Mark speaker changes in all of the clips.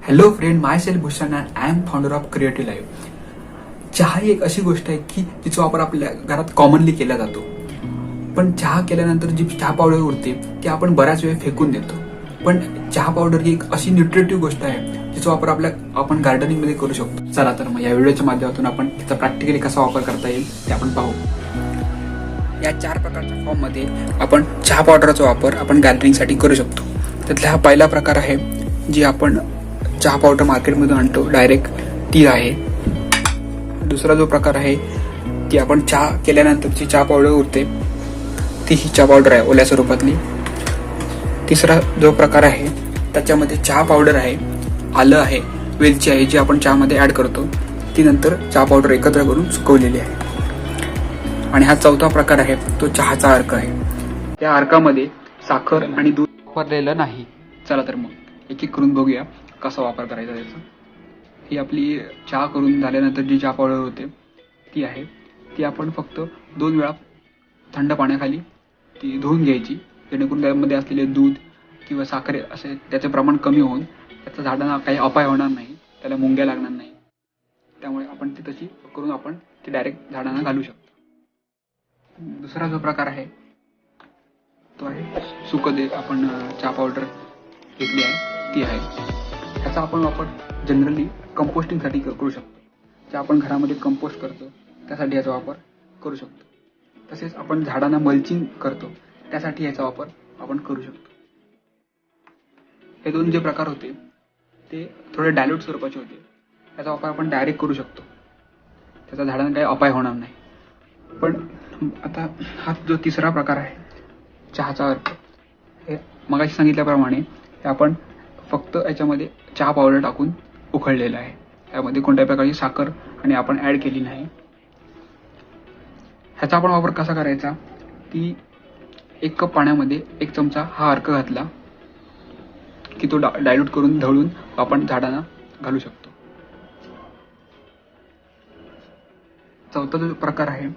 Speaker 1: Hello friend, my self Bhushan and I am founder of creative life. चहा ही एक अशी गोष्ट आहे की जिचा वापर आपल्या घरात कॉमनली केला जातो. पण चहा केल्यानंतर जी चहा पावडर उरते ती आपण बऱ्याच वेळ फेकून देतो. पण चहा पावडर ही एक अशी न्यूट्रिटिव्ह गोष्ट आहे जिचा वापर आपण गार्डनिंग मध्ये करू शकतो. चला तर मग या व्हिडिओच्या माध्यमातून आपण त्याचा प्रॅक्टिकली कसा वापर करता येईल ते आपण पाहू. या 4 प्रकारच्या फॉर्म मध्ये आपण चहा पावडरचा वापर आपण गार्डनिंगसाठी करू शकतो. त्यातला हा पहिला प्रकार आहे जी आपण चहा पावडर मार्केटमधून आणतो डायरेक्ट, ती आहे. दुसरा जो प्रकार आहे ती आपण चहा केल्यानंतरची चहा पावडर उरते ती ही चहा पावडर आहे ओल्या स्वरूपातली. तिसरा जो प्रकार आहे त्याच्यामध्ये चहा पावडर आहे, आलं आहे, वेलची आहे जी आपण चहामध्ये ऍड करतो, ती नंतर चहा पावडर एकत्र करून सुकवलेली आहे. आणि हा चौथा प्रकार आहे तो चहाचा अर्क आहे. त्या अर्कामध्ये साखर आणि दूध वापरलेलं नाही. चला तर मग एक एक करून बघूया कसा वापर करायचा त्याचा. ही आपली चहा करून झाल्यानंतर जी चहा पावडर होते ती आहे, ती आपण फक्त 2 वेळा थंड पाण्याखाली ती धुवून घ्यायची, जेणेकरून त्यामध्ये असलेले दूध किंवा साखर असे त्याचे प्रमाण कमी होऊन त्याच्या झाडांना काही अपाय होणार नाही, त्याला मुंग्या लागणार नाही. त्यामुळे आपण ती तशी करून आपण ती डायरेक्ट झाडांना घालू शकतो. दुसरा जो प्रकार आहे तो आहे सुकदे. आपण चहा पावडर घेतली आहे ती आहे. त्याचा आपण वापर जनरली कंपोस्टिंगसाठी करू शकतो. जे आपण घरामध्ये कंपोस्ट करतो त्यासाठी याचा वापर करू शकतो. तसेच आपण झाडांना मल्चिंग करतो त्यासाठी याचा वापर आपण करू शकतो. हे 2 जे प्रकार होते ते थोडे डायल्यूट स्वरूपाचे होते. याचा वापर आपण डायरेक्ट करू शकतो, त्याचा झाडांना काही अपाय होणार नाही. पण आता हा जो तिसरा प्रकार आहे चहाचा अर्क, हे मगाशी सांगितल्याप्रमाणे हे आपण फक्त याच्यामध्ये चहा पावडर टाकून उकळलेलं आहे. यामध्ये कोणत्याही प्रकारची साखर आणि आपण ऍड केली नाही. ह्याचा आपण वापर कसा करायचा की 1 कप पाण्यामध्ये 1 चमचा हा अर्क घातला की तो डायल्यूट करून ढवळून आपण झाडांना घालू शकतो. चौथा जो प्रकार आहे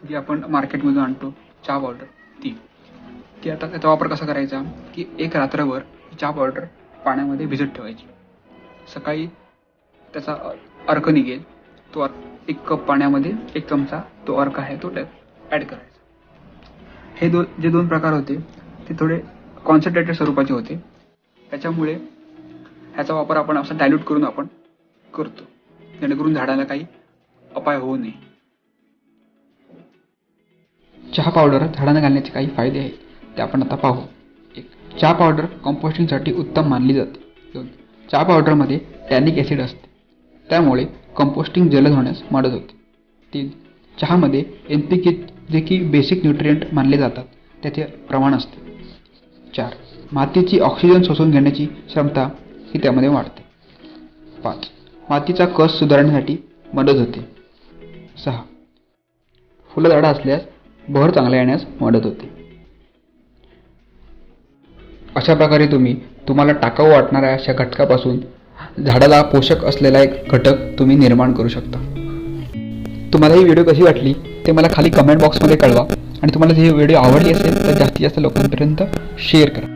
Speaker 1: जी आपण मार्केटमधून आणतो चहा पावडर, ती आता त्याचा वापर कसा करायचा की 1 रात्रभर चहा पावडर पाण्यामध्ये भिजत ठेवायची. सकाळी त्याचा अर्क निघेल, तो 1 कप पाण्यामध्ये 1 चमचा तो अर्क आहे तो ऍड करायचा. हे जे 2 प्रकार होते ते थोडे कॉन्सन्ट्रेटेड स्वरूपाचे होते. त्याच्यामुळे ह्याचा वापर आपण असा डायल्यूट करून आपण करतो, जेणेकरून झाडाला काही अपाय होऊ नये. चहा पावडर झाडांना घालण्याचे काही फायदे आहेत ते आपण आता पाहू. 1. चहा पावडर कंपोस्टिंगसाठी उत्तम मानली जाते. 2. चहा पावडरमध्ये टॅनिक ॲसिड असते, त्यामुळे कंपोस्टिंग जलद होण्यास मदत होते. 3. चहामध्ये NPK जे की बेसिक न्यूट्रिएंट मानले जातात त्याचे प्रमाण असते. 4. मातीची ऑक्सिजन शोषून घेण्याची क्षमता ही त्यामध्ये वाढते. 5. मातीचा कस सुधारण्यासाठी मदत होते. 6. फुलझाडं असल्यास बहर चांगला येण्यास मदत होते. अशा प्रकारे तुम्हाला टाकाऊ वाटणाऱ्या अशा घटकापासून झाडाला पोषक असलेला एक घटक तुम्ही निर्माण करू शकता. तुम्हाला ही व्हिडिओ कशी वाटली ते मला खाली कमेंट बॉक्समध्ये कळवा. आणि तुम्हाला ही व्हिडिओ आवडली असेल तर जास्तीत जास्त लोकांपर्यंत शेअर करा.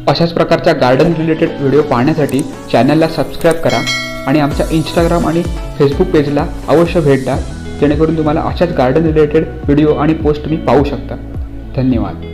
Speaker 1: अशाच प्रकारच्या गार्डन रिलेटेड व्हिडिओ पाहण्यासाठी चॅनलला सबस्क्राईब करा आणि आमच्या इंस्टाग्राम आणि फेसबुक पेजला अवश्य भेट द्या, जेणेकरून तुम्हाला अशाच गार्डन रिलेटेड व्हिडिओ आणि पोस्ट तुम्ही पाहू शकता. धन्यवाद.